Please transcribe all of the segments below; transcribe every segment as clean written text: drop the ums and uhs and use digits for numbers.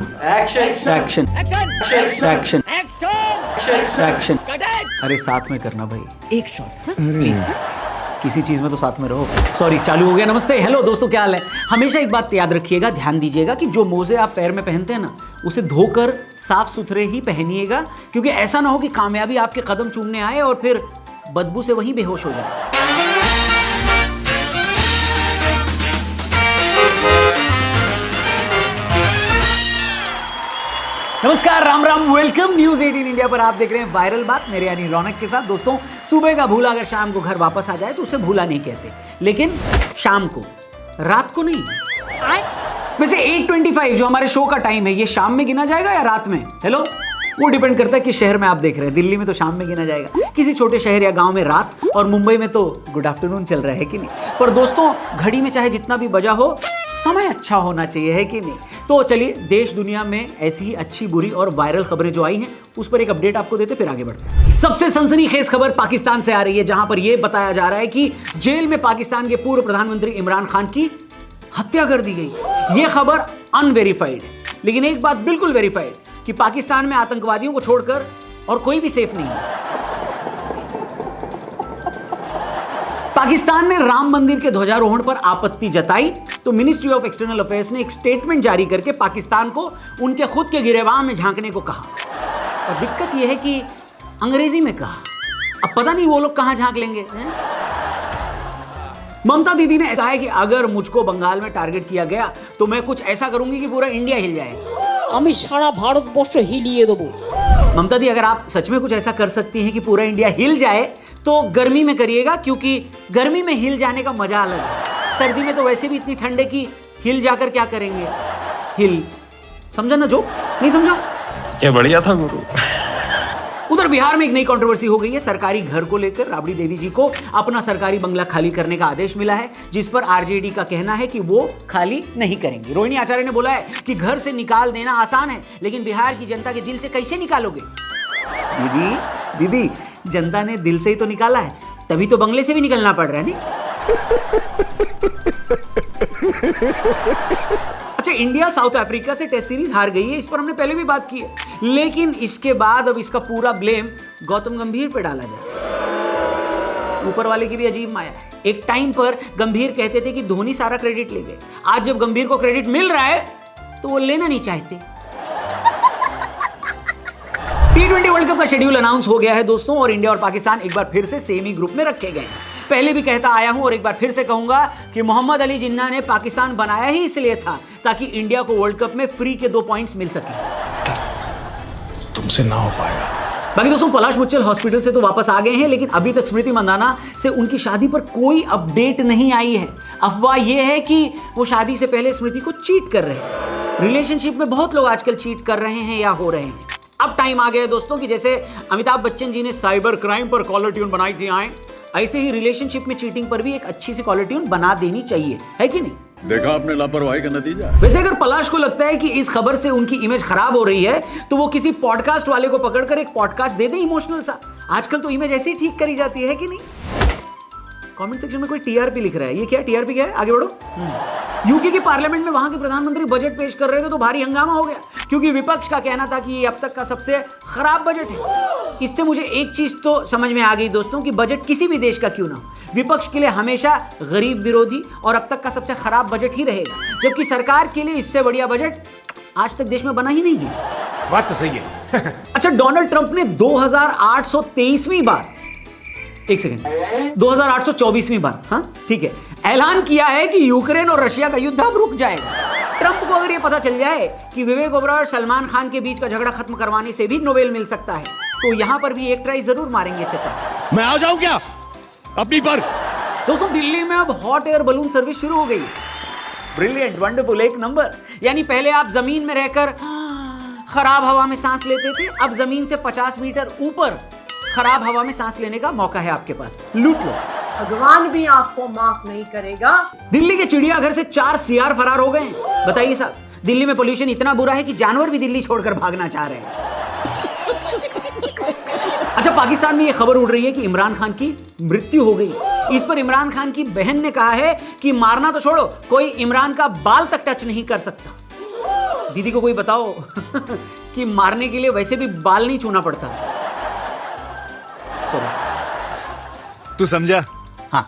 Action action action action. अरे साथ में करना भाई, एक शॉट प्लीज किसी चीज में तो साथ में रहो। सॉरी, चालू हो गया। नमस्ते, हेलो दोस्तों, क्या हाल है? हमेशा एक बात याद रखिएगा, ध्यान दीजिएगा कि जो मोजे आप पैर में पहनते हैं ना, उसे धोकर साफ सुथरे ही पहनिएगा, क्योंकि ऐसा ना हो कि कामयाबी आपके कदम चूमने आए और फिर बदबू से वहीं बेहोश हो जाए। नमस्कार, Ram Ram, welcome news 18 India पर। आप देख रहे हैं वायरल बात, मेरे यानी रौनक के साथ। दोस्तों, सुबह का भूला अगर शाम को घर वापस आ जाए तो उसे भूला नहीं कहते, लेकिन शाम को, रात को नहीं। वैसे 8:25 जो हमारे शो का टाइम है, ये शाम में गिना जाएगा या रात में? हेलो, वो डिपेंड करता है कि शहर में आप देख रहे हैं। दिल्ली में तो शाम में गिना जाएगा, किसी छोटे शहर या गांव में रात, और मुंबई में तो गुड आफ्टरनून चल रहा है कि नहीं। पर दोस्तों, घड़ी में चाहे जितना भी बजा हो, समय अच्छा होना चाहिए, है कि नहीं? तो चलिए, देश दुनिया में ऐसी ही अच्छी बुरी और वायरल खबरें जो आई हैं, उस पर एक अपडेट आपको देते फिर आगे बढ़ते हैं। सबसे सनसनीखेज खबर पाकिस्तान से आ रही है, जहां पर यह बताया जा रहा है कि जेल में पाकिस्तान के पूर्व प्रधानमंत्री इमरान खान की हत्या कर दी गई। यह खबर अनवेरिफाइड है, लेकिन एक बात बिल्कुल वेरीफाइड कि पाकिस्तान में आतंकवादियों को छोड़कर और कोई भी सेफ नहीं है। पाकिस्तान ने राम मंदिर के ध्वजारोहण पर आपत्ति जताई तो मिनिस्ट्री ऑफ एक्सटर्नल अफेयर्स ने एक स्टेटमेंट जारी करके पाकिस्तान को उनके खुद के गिरेबान में झांकने को कहा। और दिक्कत यह है कि अंग्रेजी में कहा, अब पता नहीं वो लोग कहां झांक लेंगे। ममता दीदी ने ऐसा है कि अगर मुझको बंगाल में टारगेट किया गया तो मैं कुछ ऐसा करूंगी कि पूरा इंडिया हिल जाए। আমি সারা ভারতবর্ষ হিলিয়ে দেবো। ममता दी, अगर आप सच में कुछ ऐसा कर सकती हैं कि पूरा इंडिया हिल जाए तो गर्मी में करिएगा, क्योंकि गर्मी में हिल जाने का मजा अलग है। सर्दी में तो वैसे भी इतनी ठंड है कि हिल जाकर क्या करेंगे। हिल, समझा ना? जो नहीं समझा, क्या बढ़िया था गुरु। उधर बिहार में एक नई कंट्रोवर्सी हो गई है। सरकारी घर को लेकर राबड़ी देवी जी को अपना सरकारी बंगला खाली करने का आदेश मिला है, जिस पर आरजेडी का कहना है कि वो खाली नहीं करेंगे। रोहिणी आचार्य ने बोला है कि घर से निकाल देना आसान है, लेकिन बिहार की जनता के दिल से कैसे निकालोगे? दीदी, जनता ने दिल से ही तो निकाला है, तभी तो बंगले से भी निकलना पड़ रहा है। नहीं? अच्छा, इंडिया साउथ अफ्रीका से टेस्ट सीरीज हार गई है, इस पर हमने पहले भी बात की है, लेकिन इसके बाद अब इसका पूरा ब्लेम गौतम गंभीर पे डाला जाए। ऊपर वाले की भी अजीब माया है। एक टाइम पर गंभीर कहते थे कि धोनी सारा क्रेडिट ले गए, आज जब गंभीर को क्रेडिट मिल रहा है तो वो लेना नहीं चाहते। T20 वर्ल्ड कप का शेड्यूल अनाउंस हो गया है दोस्तों, और इंडिया और पाकिस्तान एक बार फिर से सेम ही ग्रुप में रखे गए हैं। पहले भी कहता आया हूं और एक बार फिर से कहूंगा कि मोहम्मद अली जिन्ना ने पाकिस्तान बनाया ही इसलिए था ताकि इंडिया को वर्ल्ड कप में फ्री के 2 पॉइंट्स मिल सके। तुमसे ना हो पाएगा। बाकी दोस्तों, पलाश मुच्छल हॉस्पिटल से तो वापस आ गए हैं, लेकिन अभी तक स्मृति मंदाना से उनकी शादी पर कोई अपडेट नहीं आई है। अफवाह यह है कि वो शादी से पहले स्मृति को चीट कर रहे हैं। रिलेशनशिप में बहुत लोग आजकल चीट कर रहे हैं या हो रहे हैं। अब टाइम आ गया है दोस्तों कि जैसे अमिताभ बच्चन जी ने साइबर क्राइम पर कॉलर ट्यून बनाई थी, ऐसे ही रिलेशनशिप में चीटिंग पर भी एक अच्छी सी कॉलर ट्यून बना देनी चाहिए, है कि नहीं? देखा आपने लापरवाही का नतीजा। वैसे अगर पलाश को लगता है कि इस खबर से उनकी इमेज खराब हो रही है, तो वो किसी पॉडकास्ट वाले को पकड़कर एक पॉडकास्ट दे दे इमोशनल सा। आजकल तो इमेज ऐसे ही ठीक करी जाती है कि नहीं? कमेंट सेक्शन में कोई टीआरपी लिख रहा है, ये क्या टीआरपी क्या है? आगे बढ़ो। यूके की पार्लियामेंट में वहां के प्रधानमंत्री बजट पेश कर रहे थे तो भारी हंगामा हो गया, क्योंकि विपक्ष का कहना था कि ये अब तक का सबसे खराब बजट है। इससे मुझे एक चीज तो समझ में आ गई दोस्तों कि बजट किसी भी देश का क्यों ना हो, विपक्ष के लिए हमेशा गरीब विरोधी और अब तक का सबसे खराब बजट ही रहेगा, जबकि सरकार के लिए इससे बढ़िया बजट आज तक देश में बना ही नहीं है। बात तो सही है। अच्छा, डोनाल्ड ट्रंप ने 2823वीं बार, एक सेकंड, 2824वीं बार, हाँ ठीक है, ऐलान किया है कि यूक्रेन और रशिया का युद्ध अब रुक जाएगा। ट्रंप को अगर ये पता चल जाए कि विवेक ओबरॉय और सलमान खान के बीच का झगड़ा खत्म करवाने से भी नोबेल मिल सकता है, तो यहां पर भी एक ट्राई जरूर मारेंगे चचा। मैं आ जाऊं क्या अपनी पर? दोस्तों, दिल्ली में अब हॉट एयर बलून सर्विस शुरू हो गई। ब्रिलियंट, वंडरफुल, एक नंबर। यानी पहले आप जमीन में रहकर खराब हवा में सांस लेते थे, अब जमीन से 50 मीटर ऊपर खराब हवा में सांस लेने का मौका है आपके पास, लूट लो। भगवान भी आपको माफ नहीं करेगा। दिल्ली के चिड़ियाघर से 4 सीआर फरार हो गए। बताइए साहब, दिल्ली में पोल्यूशन इतना बुरा है कि जानवर भी दिल्ली छोड़कर भागना चाह रहे हैं। अच्छा, पाकिस्तान में यह खबर उड़ रही है कि इमरान खान की मृत्यु हो गई। इस पर इमरान खान की बहन ने कहा है कि मारना तो छोड़ो, कोई इमरान का बाल तक टच नहीं कर सकता। दीदी को कोई बताओ कि मारने के लिए वैसे भी बाल नहीं छूना पड़ता। सॉरी। तू समझा? हाँ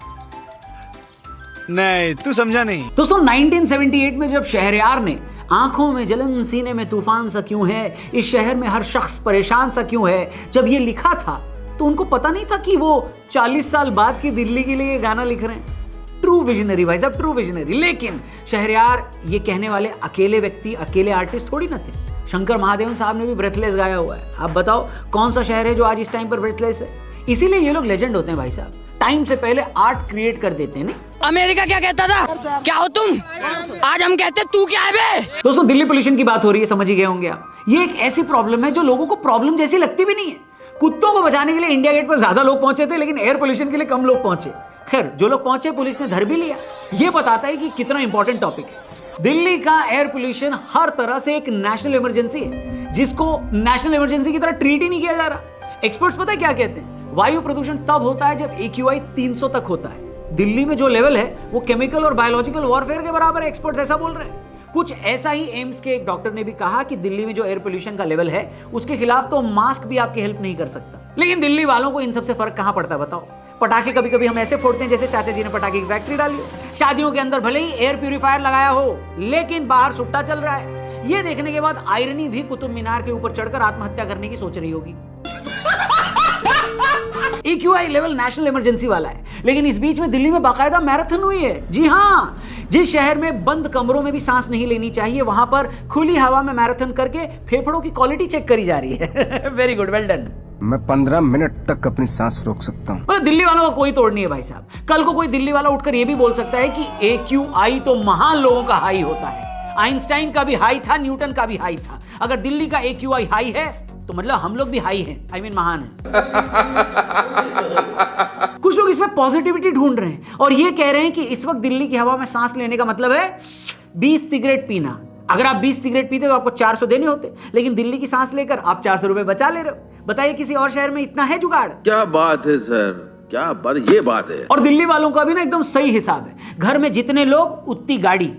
नहीं, तू समझा नहीं। दोस्तों 1978 में जब शहरयार ने आंखों में जलन सीने में तूफान सा क्यों है, इस शहर में हर शख्स परेशान सा क्यों है, जब ये लिखा था तो उनको पता नहीं था कि वो 40 साल बाद की दिल्ली के लिए ये गाना लिख रहे हैं। ट्रू विजनरी भाई साहब, ट्रू विजनरी। लेकिन शहरयार ये कहने वाले अकेले व्यक्ति, अकेले आर्टिस्ट थोड़ी ना थे। शंकर महादेवन साहब ने भी ब्रेथलेस गाया हुआ है। आप बताओ कौन सा शहर है जो आज इस टाइम पर ब्रेथलेस है? इसीलिए ये लोग लेजेंड होते हैं भाई साहब, टाइम से पहले आर्ट क्रिएट कर देते हैं। नहीं, अमेरिका क्या कहता था, क्या हो तुम, आज हम कहते तू क्या है बे। दोस्तों दिल्ली पोल्यूशन की बात हो रही है, समझ ही गए होंगे आप। ये एक ऐसी प्रॉब्लम है जो लोगों को प्रॉब्लम जैसी लगती भी नहीं है। कुत्तों को बचाने के लिए इंडिया गेट पर ज्यादा लोग पहुंचे थे, लेकिन एयर पोल्यूशन के लिए कम लोग पहुंचे। खैर, जो लोग पहुंचे पुलिस ने धर भी लिया। ये बताता है कि कितना इंपॉर्टेंट टॉपिक है। दिल्ली का एयर पोल्यूशन हर तरह से एक नेशनल इमरजेंसी है, जिसको नेशनल इमरजेंसी की तरह ट्रीट ही नहीं किया जा रहा। एक्सपर्ट्स पता है क्या कहते हैं? वायु प्रदूषण तब होता है जब AQI 300 तक होता है। दिल्ली में जो लेवल है वो केमिकल और बायोलॉजिकल वॉरफेयर के बराबर है। एक्सपर्ट्स ऐसा बोल रहे हैं। कुछ ऐसा ही एम्स के एक डॉक्टर ने भी कहा कि दिल्ली में जो एयर पोल्यूशन का लेवल है उसके खिलाफ तो मास्क भी आपकी हेल्प नहीं कर सकता। लेकिन दिल्ली वालों को इन सबसे फर्क कहां पड़ता है बताओ? पटाखे कभी कभी हम ऐसे फोड़ते हैं जैसे चाचा जी ने पटाखे की फैक्ट्री डाली हो। शादियों के अंदर भले ही एयर प्यूरिफायर लगाया हो, लेकिन बाहर सुट्टा चल रहा है। ये देखने के बाद आयरनी भी कुतुब मीनार के ऊपर चढ़कर आत्महत्या करने की सोच रही होगी। AQI लेवल नेशनल इमरजेंसी वाला है, लेकिन इस बीच में दिल्ली में बाकायदा मैराथन हुई है। जी हाँ, जिस शहर में बंद कमरों में भी सांस नहीं लेनी चाहिए, वहां पर खुली हवा में मैराथन करके फेफड़ों की क्वालिटी चेक करी जा रही है। Very good, well done. मैं 15 मिनट तक अपनी सांस रोक सकता हूँ। मतलब दिल्ली वालों का कोई तोड़ नहीं है भाई साहब। कल को कोई दिल्ली वाला उठकर यह भी बोल सकता है कि AQI तो महान लोगों का हाई होता है। आइंस्टाइन का भी हाई था, न्यूटन का भी हाई था। अगर दिल्ली का AQI हाई है तो मतलब हम लोग भी हाई हैं, I mean महान हैं। कुछ लोग इसमें पॉजिटिविटी ढूंढ रहे हैं और ये कह रहे हैं कि इस वक्त दिल्ली की हवा में सांस लेने का मतलब है 20 सिगरेट पीना। अगर आप 20 सिगरेट पीते तो आपको 400 देने होते, लेकिन दिल्ली की सांस लेकर आप 400 रुपए बचा ले रहे हो। बताइए किसी और शहर में इतना है जुगाड़? क्या बात है सर, क्या बात, ये बात है। और दिल्ली वालों का भी ना एकदम सही हिसाब है। घर में जितने लोग उतनी गाड़ी,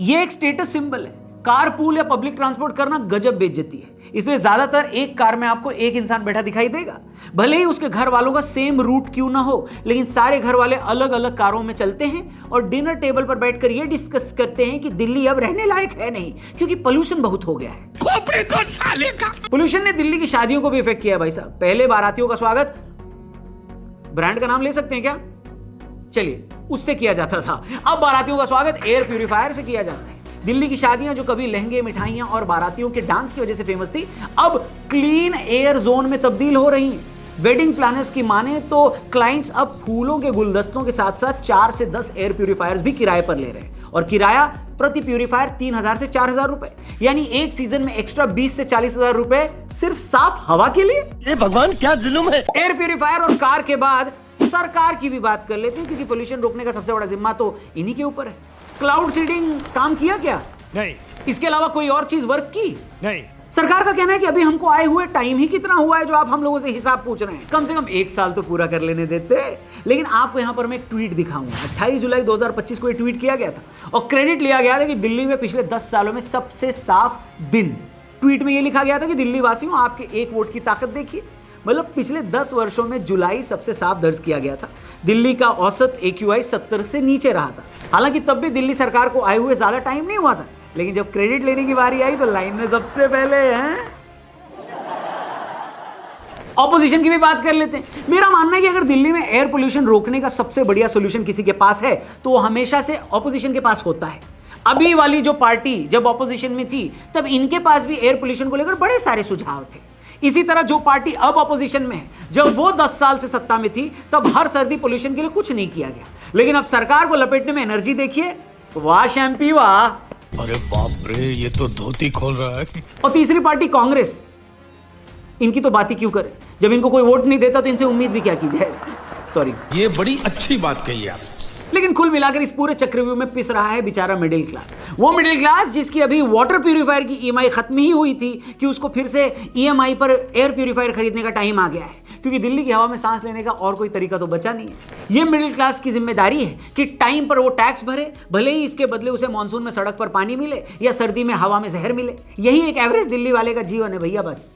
ये एक स्टेटस सिंबल है। कार पूल या पब्लिक ट्रांसपोर्ट करना गजब बेइज्जती है, इसलिए ज्यादातर एक कार में आपको एक इंसान बैठा दिखाई देगा। भले ही उसके घर वालों का सेम रूट क्यों ना हो, लेकिन सारे घर वाले अलग अलग कारों में चलते हैं और डिनर टेबल पर बैठकर यह डिस्कस करते हैं कि दिल्ली अब रहने लायक है नहीं, क्योंकि पोल्यूशन बहुत हो गया है। पोल्यूशन ने दिल्ली की शादियों को भी इफेक्ट किया है भाई साहब। पहले बारातियों का स्वागत, ब्रांड का नाम ले सकते हैं क्या? चलिए, उससे किया जाता था। अब बारातियों का स्वागत एयर प्यूरिफायर से किया जाता है। दिल्ली की शादियां जो कभी लहंगे, मिठाइयां और बारातियों के डांस की वजह से फेमस थी, अब क्लीन एयर जोन में तब्दील हो रही हैं। वेडिंग प्लानर्स की माने तो क्लाइंट्स अब फूलों के गुलदस्तों के साथ साथ 4 से 10 एयर प्यूरिफायर्स भी किराए पर ले रहे हैं, और किराया प्रति प्यूरिफायर 3000 से 4000 रुपए, यानी एक सीजन में एक्स्ट्रा 20 से 40 हजार रुपए सिर्फ साफ हवा के लिए। ये भगवान क्या जुल्म है। एयर प्यूरिफायर और कार के बाद सरकार की भी बात कर लेते हैं, क्योंकि पोल्यूशन रोकने का सबसे बड़ा जिम्मा तो इन्हीं के ऊपर है। क्लाउड सीडिंग काम किया क्या? नहीं, इसके अलावा कोई और चीज वर्क की? नहीं। सरकार का कहना है कि अभी हमको आए हुए टाइम ही कितना हुआ है जो आप हम लोगों से हिसाब पूछ रहे हैं। कम से कम 1 साल तो पूरा कर लेने देते। लेकिन आपको यहां पर मैं एक ट्वीट दिखाऊंगा। 28 जुलाई 2025 को ये ट्वीट किया गया था और क्रेडिट लिया गया था कि दिल्ली में पिछले 10 सालों में सबसे साफ दिन। ट्वीट में ये लिखा गया था कि दिल्ली वासियों, आपके एक वोट की ताकत देखिए। मतलब पिछले 10 वर्षों में जुलाई सबसे साफ दर्ज किया गया था। दिल्ली का औसत AQI 70 से नीचे रहा था। हालांकि तब भी दिल्ली सरकार को आए हुए ज्यादा टाइम नहीं हुआ था, लेकिन जब क्रेडिट लेने की बारी आई तो लाइन में सबसे पहले हैं। ऑपोजिशन की भी बात कर लेते हैं। मेरा मानना है कि अगर दिल्ली में एयर पोल्यूशन रोकने का सबसे बढ़िया सोल्यूशन किसी के पास है तो वो हमेशा से ऑपोजिशन के पास होता है। अभी वाली जो पार्टी जब ऑपोजिशन में थी तब इनके पास भी एयर पोल्यूशन को लेकर बड़े सारे सुझाव थे। इसी तरह जो पार्टी अब ऑपोजिशन में है, जब वो 10 साल से सत्ता में थी तब हर सर्दी पोल्यूशन के लिए कुछ नहीं किया गया, लेकिन अब सरकार को लपेटने में एनर्जी देखिए। वाह शैम्पी वाह। अरे बाप रे, ये तो धोती खोल रहा है। और तीसरी पार्टी कांग्रेस, इनकी तो बात ही क्यों करें, जब इनको कोई वोट नहीं देता तो इनसे उम्मीद भी क्या की जाए। सॉरी, ये बड़ी अच्छी बात कही आप। लेकिन कुल मिलाकर इस पूरे चक्रव्यूह में पिस रहा है बेचारा मिडिल क्लास। वो मिडिल क्लास जिसकी अभी वाटर प्यूरिफायर की ईएमआई खत्म ही हुई थी कि उसको फिर से ईएमआई पर एयर प्यूरिफायर खरीदने का टाइम आ गया है, क्योंकि दिल्ली की हवा में सांस लेने का और कोई तरीका तो बचा नहीं है। ये मिडिल क्लास की जिम्मेदारी है कि टाइम पर वो टैक्स भरे, भले ही इसके बदले उसे मानसून में सड़क पर पानी मिले या सर्दी में हवा में जहर मिले। यही एक एवरेज दिल्ली वाले का जीवन है भैया बस।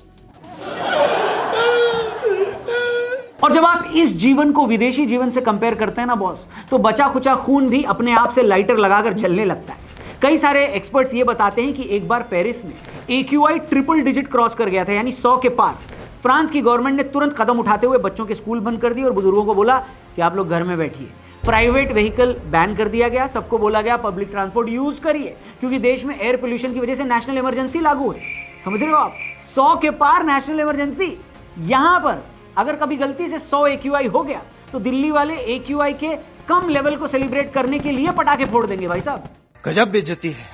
और जब आप इस जीवन को विदेशी जीवन से कंपेयर करते हैं ना बॉस, तो बचा खुचा खून भी अपने आप से लाइटर लगाकर जलने लगता है। कई सारे एक्सपर्ट्स ये बताते हैं कि एक बार पेरिस में AQI ट्रिपल डिजिट क्रॉस कर गया था, यानी 100 के पार। फ्रांस की गवर्नमेंट ने तुरंत कदम उठाते हुए बच्चों के स्कूल बंद कर दिए और बुजुर्गों को बोला कि आप लोग घर में बैठिए। प्राइवेट व्हीकल बैन कर दिया गया, सबको बोला गया पब्लिक ट्रांसपोर्ट यूज करिए, क्योंकि देश में एयर पोल्यूशन की वजह से नेशनल इमरजेंसी लागू है। समझ रहे हो आप? 100 के पार नेशनल इमरजेंसी। यहां पर अगर कभी गलती से 100 AQI हो गया तो दिल्ली वाले AQI के कम लेवल को सेलिब्रेट करने के लिए पटाखे फोड़ देंगे भाई साहब। गजब बेइज्जती है।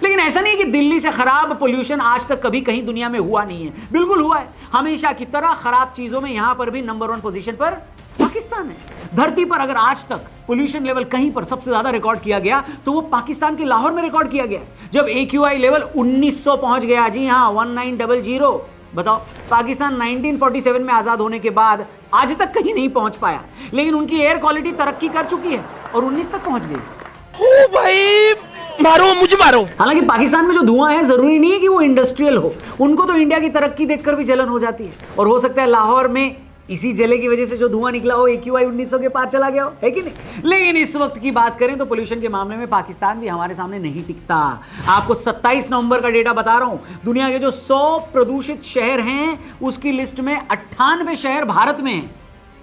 लेकिन ऐसा नहीं कि दिल्ली से खराब पोल्यूशन आज तक कभी कहीं दुनिया में हुआ नहीं है, बिल्कुल हुआ है। हमेशा की तरह खराब चीजों में यहां पर भी नंबर 1 पोजीशन पर पाकिस्तान है। धरती पर अगर आज तक पोल्यूशन लेवल कहीं पर सबसे ज्यादा रिकॉर्ड किया गया तो वो पाकिस्तान के लाहौर में रिकॉर्ड किया गया, जब AQI लेवल 1900 पहुंच गया। जी हां, 1900। बताओ, पाकिस्तान 1947 में आजाद होने के बाद आज तक कहीं नहीं पहुंच पाया, लेकिन उनकी एयर क्वालिटी तरक्की कर चुकी है और 19 तक पहुंच गई। ओ भाई मारो, मुझे मारो। हालांकि पाकिस्तान में जो धुआं है जरूरी नहीं है कि वो इंडस्ट्रियल हो, उनको तो इंडिया की तरक्की देखकर भी जलन हो जाती है। और हो सकता है लाहौर में इसी जले की वजह से जो धुआं निकला हो AQI 1900 के पार चला गया हो, है कि नहीं? लेकिन इस वक्त की बात करें तो पोल्यूशन के मामले में पाकिस्तान भी हमारे सामने नहीं टिकता। आपको 27 नवंबर का डेटा बता रहा हूं। दुनिया के जो 100 प्रदूषित शहर हैं उसकी लिस्ट में 98 शहर भारत में हैं।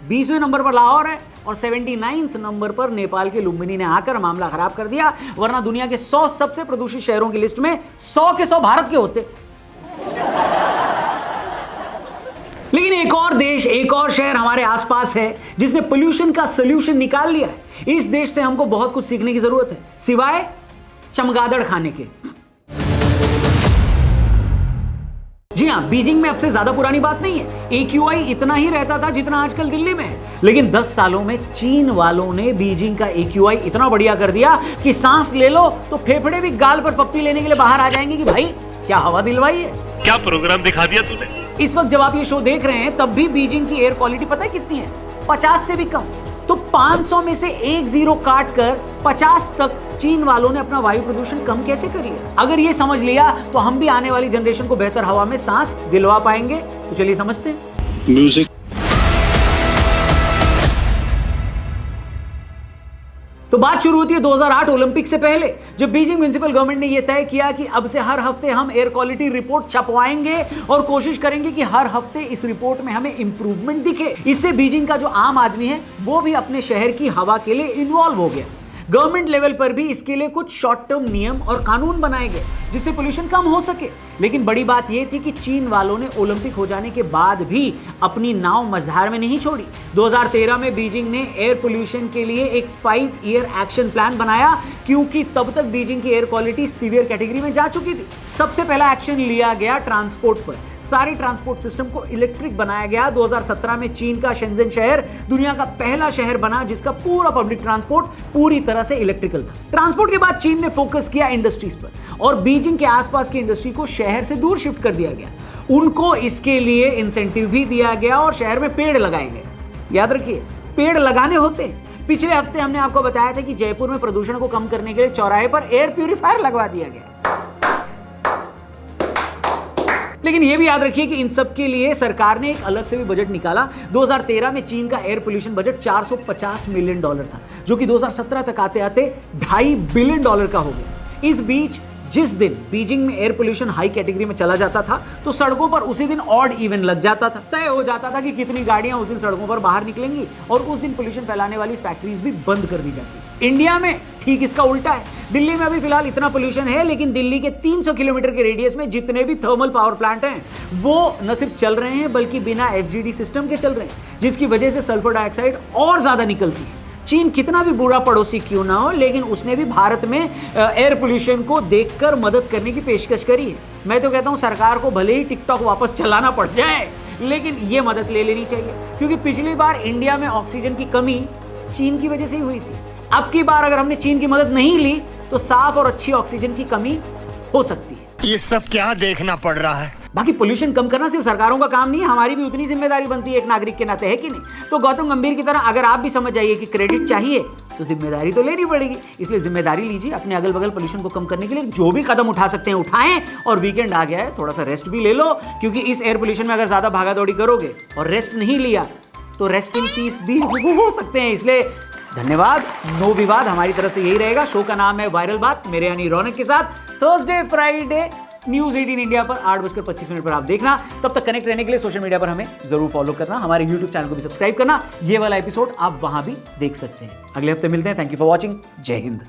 20वें नंबर पर लाहौर है और 79th नंबर पर नेपाल के लुम्बिनी ने आकर मामला खराब कर दिया, वरना दुनिया के 100 सबसे प्रदूषित शहरों की लिस्ट में 100 के 100 भारत के होते। लेकिन एक और देश, एक और शहर हमारे आसपास है जिसने पोल्यूशन का सॉल्यूशन निकाल लिया है। इस देश से हमको बहुत कुछ सीखने की जरूरत है, सिवाय चमगादड़ खाने के। जी हां, बीजिंग में अब से ज्यादा पुरानी बात नहीं है। AQI इतना ही रहता था जितना आजकल दिल्ली में है, लेकिन 10 सालों में चीन वालों ने बीजिंग का AQI इतना बढ़िया कर दिया कि सांस ले लो तो फेफड़े भी गाल पर पप्पी लेने के लिए बाहर आ जाएंगे कि भाई क्या हवा दिलवाई है। क्या प्रोग्राम दिखा दिया तूने। इस वक्त जब आप ये शो देख रहे हैं तब भी बीजिंग की एयर क्वालिटी पता है कितनी है? 50 से भी कम। तो 500 में से एक जीरो काट कर 50 तक चीन वालों ने अपना वायु प्रदूषण कम कैसे कर लिया? अगर ये समझ लिया तो हम भी आने वाली जनरेशन को बेहतर हवा में सांस दिलवा पाएंगे। तो चलिए समझते हैं। म्यूजिक। तो बात शुरू होती है 2008 ओलंपिक से पहले, जब बीजिंग म्युनिसिपल गवर्नमेंट ने यह तय किया कि अब से हर हफ्ते हम एयर क्वालिटी रिपोर्ट छपवाएंगे और कोशिश करेंगे कि हर हफ्ते इस रिपोर्ट में हमें इंप्रूवमेंट दिखे। इससे बीजिंग का जो आम आदमी है वो भी अपने शहर की हवा के लिए इन्वॉल्व हो गया। गवर्नमेंट लेवल पर भी इसके लिए कुछ शॉर्ट टर्म नियम और कानून बनाए गए जिससे पोल्यूशन कम हो सके। लेकिन बड़ी बात यह थी कि चीन वालों ने ओलंपिक हो जाने के बाद भी अपनी नाव मझधार में नहीं छोड़ी। 2013 में बीजिंग ने एयर पोल्यूशन के लिए एक 5 ईयर एक्शन प्लान बनाया, क्योंकि तब तक बीजिंग की एयर क्वालिटी सीवियर कैटेगरी में जा चुकी थी। सबसे पहला एक्शन लिया गया ट्रांसपोर्ट पर। सारे ट्रांसपोर्ट सिस्टम को इलेक्ट्रिक बनाया गया। 2017 में चीन का शेंजन शहर दुनिया का पहला शहर बना जिसका पूरा पब्लिक ट्रांसपोर्ट पूरी तरह से इलेक्ट्रिकल था। ट्रांसपोर्ट के बाद चीन ने फोकस किया इंडस्ट्रीज पर और बीजिंग के आसपास की इंडस्ट्री को शहर से दूर शिफ्ट कर दिया गया। उनको इसके लिए इंसेंटिव भी दिया गया और शहर में पेड़ लगाए गए। याद रखिए, पेड़ लगाने होते। पिछले हफ्ते हमने आपको बताया था कि जयपुर में प्रदूषण को कम करने के लिए चौराहे पर एयर प्यूरिफायर लगवा दिया गया। लेकिन यह भी याद रखिए कि इन सब के लिए सरकार ने एक अलग से भी बजट निकाला। 2013 में चीन का एयर पोल्यूशन बजट $450 मिलियन था, जो कि 2017 तक आते आते $2.5 बिलियन का हो गया। इस बीच जिस दिन बीजिंग में एयर पोल्यूशन हाई कैटेगरी में चला जाता था तो सड़कों पर उसी दिन ऑड इवन लग जाता था। तय हो जाता था कि कितनी गाड़ियां उस दिन सड़कों पर बाहर निकलेंगी और उस दिन पोल्यूशन फैलाने वाली फैक्ट्रीज भी बंद कर दी जाती। इंडिया में ठीक इसका उल्टा है। दिल्ली में अभी फिलहाल इतना पोल्यूशन है, लेकिन दिल्ली के 300 किलोमीटर के रेडियस में जितने भी थर्मल पावर प्लांट हैं वो न सिर्फ चल रहे हैं बल्कि बिना FGD सिस्टम के चल रहे हैं, जिसकी वजह से सल्फर डाइऑक्साइड और ज्यादा निकलती है। चीन कितना भी बुरा पड़ोसी क्यों ना हो, लेकिन उसने भी भारत में एयर पोल्यूशन को देखकर मदद करने की पेशकश करी है। मैं तो कहता हूं सरकार को भले ही टिकटॉक वापस चलाना पड़ जाए, लेकिन ये मदद ले लेनी चाहिए, क्योंकि पिछली बार इंडिया में ऑक्सीजन की कमी चीन की वजह से ही हुई थी। अब की बार अगर हमने चीन की मदद नहीं ली तो साफ और अच्छी ऑक्सीजन की कमी हो सकती है। ये सब क्या देखना पड़ रहा है? बाकी पोल्यूशन कम करना सिर्फ सरकारों का काम नहीं है, हमारी भी उतनी जिम्मेदारी बनती है एक नागरिक के नाते, है कि नहीं? तो गौतम गंभीर की तरह अगर आप भी समझ जाइए कि क्रेडिट चाहिए तो जिम्मेदारी तो लेनी पड़ेगी। इसलिए जिम्मेदारी लीजिए, अपने अगल बगल पोल्यूशन को कम करने के लिए जो भी कदम उठा सकते हैं उठाएं, और वीकेंड आ गया है थोड़ा सा रेस्ट भी ले लो, क्योंकि इस एयर पोल्यूशन में अगर ज्यादा भागा दौड़ी करोगे और रेस्ट नहीं लिया तो रेस्ट इन पीस भी हो सकते हैं। इसलिए धन्यवाद, नो विवाद हमारी तरफ से यही रहेगा। शो का नाम है वायरल बात, मेरे यानी रौनक के साथ थर्सडे फ्राइडे न्यूज 18 इंडिया पर 8:25 पर आप देखना। तब तक कनेक्ट रहने के लिए सोशल मीडिया पर हमें जरूर फॉलो करना, हमारे यूट्यूब चैनल को भी सब्सक्राइब करना। ये वाला एपिसोड आप वहां भी देख सकते हैं। अगले हफ्ते मिलते हैं। Thank you for watching. जय हिंद।